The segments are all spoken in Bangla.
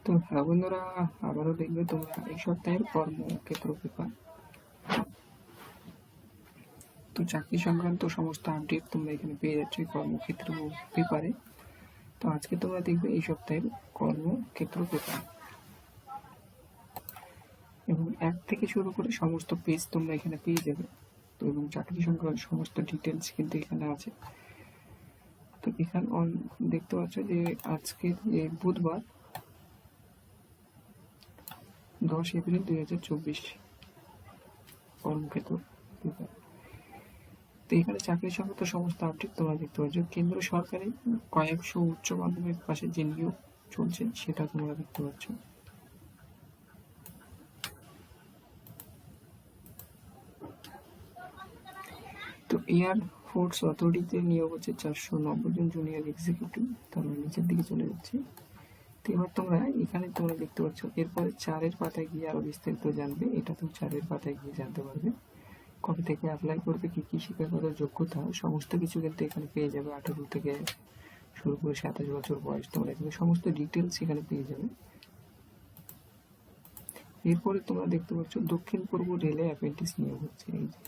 তো হ্যালো বন্ধুরা, আবারও দেখবে তোমরা এই সপ্তাহের কর্মক্ষেত্র পেপার। তো চাকরি সংক্রান্ত সমস্ত আপডেট তোমরা এখানে পেয়ে যাচ্ছ এই কর্মক্ষেত্র পেপারে। তো আজকে তোমরা দেখবে এই সপ্তাহের কর্মক্ষেত্র পেপার, এবং 1 থেকে শুরু করে সমস্ত পেজ তোমরা এখানে পেয়ে যাবে। তো এবং চাকরি সংক্রান্ত সমস্ত ডিটেলস কিন্তু এখানে আছে। তো এখানে দেখতে পাচ্ছ যে আজকে যে বুধবার 10 এপ্রিল 2024 কর্মক্ষেত্র পেপার। তো এখানে চাকরি সংক্রান্ত সমস্ত আপডেট তোমরা দেখতে পাচ্ছ। কেন্দ্র সরকারি কয়েকশো উচ্চ মাধ্যমিক পাশে যে নিয়োগ চলছে সেটা তোমরা দেখতে পাচ্ছ। তো এয়ার ফোর্স অথরিটিতে নিয়োগ হচ্ছে 490 জন জুনিয়র এক্সিকিউটিভ। তোমরা নিচের দিকে চলে যাচ্ছি। তো এবার তোমরা এখানে তোমরা দেখতে পাচ্ছ। এরপরে 4-এর পাতায় গিয়ে আরো বিস্তারিত জানবে। এটা তুমি 4-এর পাতায় গিয়ে জানতে পারবে। কবে থেকে অ্যাপ্লাই করবে, কি কি শিক্ষাগত যোগ্যতা, সমস্ত কিছু কিন্তু এখানে পেয়ে যাবে। 18 থেকে শুরু করে 27 বছর বয়স তোমরা এখানে সমস্ত ডিটেলস এখানে পেয়ে যাবে। এরপরে তোমরা দেখতে পাচ্ছ দক্ষিণ পূর্ব রেলে অ্যাপ্রেন্টিস নিয়োগ হচ্ছে। এই যে,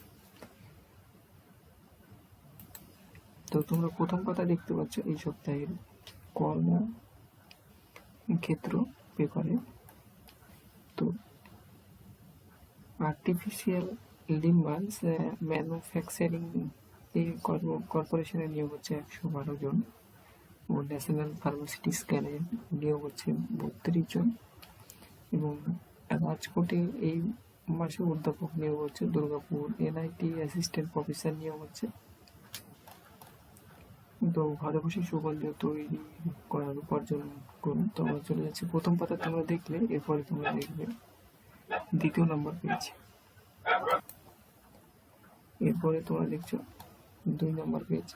তো তোমরা প্রথম কথা দেখতে পাচ্ছ এই সপ্তাহের কর্মক্ষেত্র পেপারে। তো আর্টিফিশিয়াল লিম্বাস ম্যানুফ্যাকচারিং এই কর্পোরেশনে নিয়োগ হচ্ছে 112 জন, ও ন্যাশনাল ফার্মাসিউটিক্যালে নিয়োগ হচ্ছে 32 জন, এবং রাজকোটে এই মাসে অধ্যাপক নিয়োগ হচ্ছে। দুর্গাপুর এনআইটি অ্যাসিস্ট্যান্ট প্রফেসর নিয়োগ হচ্ছে। তো ঘরে বসে সুগন্ধি তৈরি করার উপার্জন করুন। তো আমরা চলে যাচ্ছি প্রথম পাতা তোমরা দেখলে, এরপরে তোমরা দেখবে 2য় নম্বর পেজ। এরপরে তোমরা দেখছো 2 নম্বর পেজ।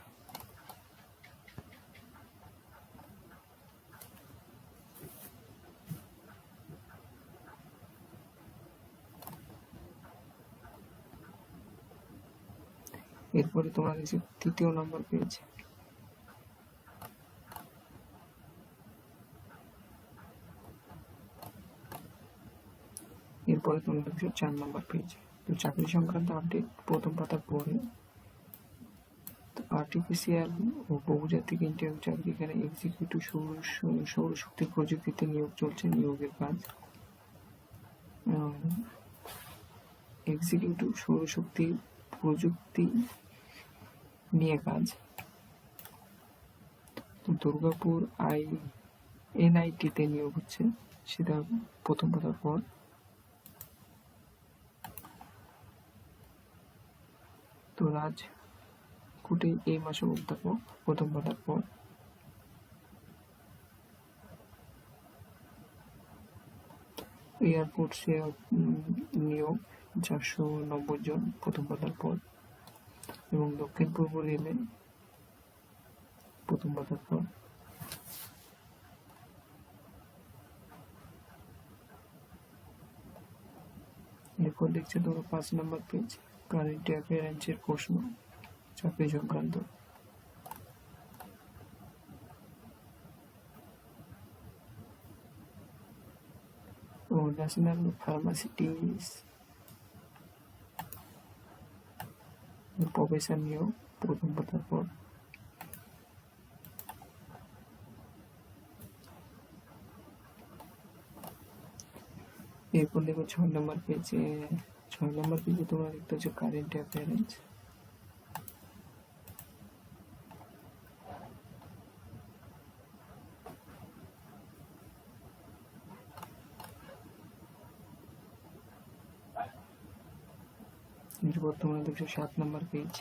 এরপরে তোমরা দেখছো 3য় নম্বর পেজ। এরপরে তোমরা দেখছো 4 নম্বর পেজ। তো চাকরি সংক্রান্ত আপডেট প্রথম পাতার পরে আর্টিফিশিয়াল ও বহুজাতিক ইন্টারভিউ চাকরি, এখানে এক্সিকিউটিভ সৌরশক্তি প্রযুক্তিতে নিয়োগ চলছে। নিয়োগের কাজ এক্সিকিউটিভ সৌরশক্তি প্রযুক্তি নিয়ে কাজ। তো দুর্গাপুর এনআইটিতে নিয়োগ হচ্ছে, সেটা প্রথম পাতার পর। তো রাজকোটে এই মাসে অধ্যাপক, প্রথম পাতার পর। এয়ারফোর্সে নিয়োগ 490 জন, প্রথম পাতার পর, এবং দক্ষিণ পূর্ব রেলে প্রথম পাতার পর। এরপর দেখছো তোমরা 5 নম্বর পেজ, কারেন্ট অ্যাফেয়ার্সের প্রশ্ন চাকরি সংক্রান্ত। ও ন্যাশনাল ফার্মাসিউটিক্যাল প্রফেসর নিয়োগ, প্রথম পাতার পর। এরপর দেখো 6 নম্বর পেজে। 6 নম্বর পেজে তোমরা দেখতে পাচ্ছ কারেন্ট অ্যাফেয়ার্স। এরপর তোমরা দেখছো 7 নম্বর পেজ।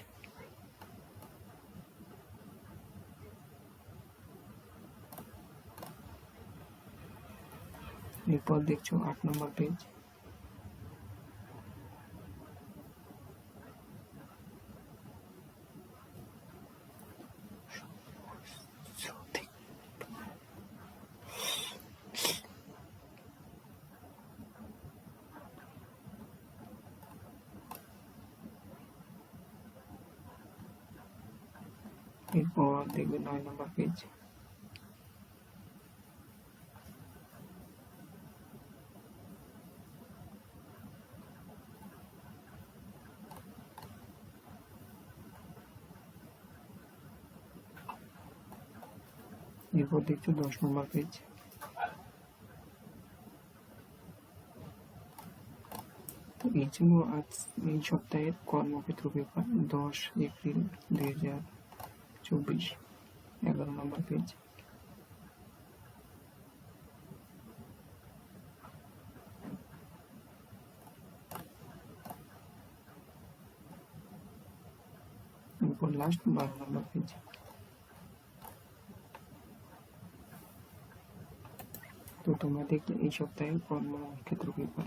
এরপর দেখছো 8 নম্বর পেজ। এরপর দেখবে 9 নম্বর পেজ। এরপর দেখছো 10 নম্বর পেজ। তো এই ছিল আজ এই সপ্তাহের কর্মক্ষেত্র পেপার 10 এপ্রিল 2024, 11 নম্বর পেজ। এরপর লাস্ট 12 নম্বর পেজ। তো তোমরা দেখলে এই সপ্তাহের কর্মক্ষেত্র পেপার।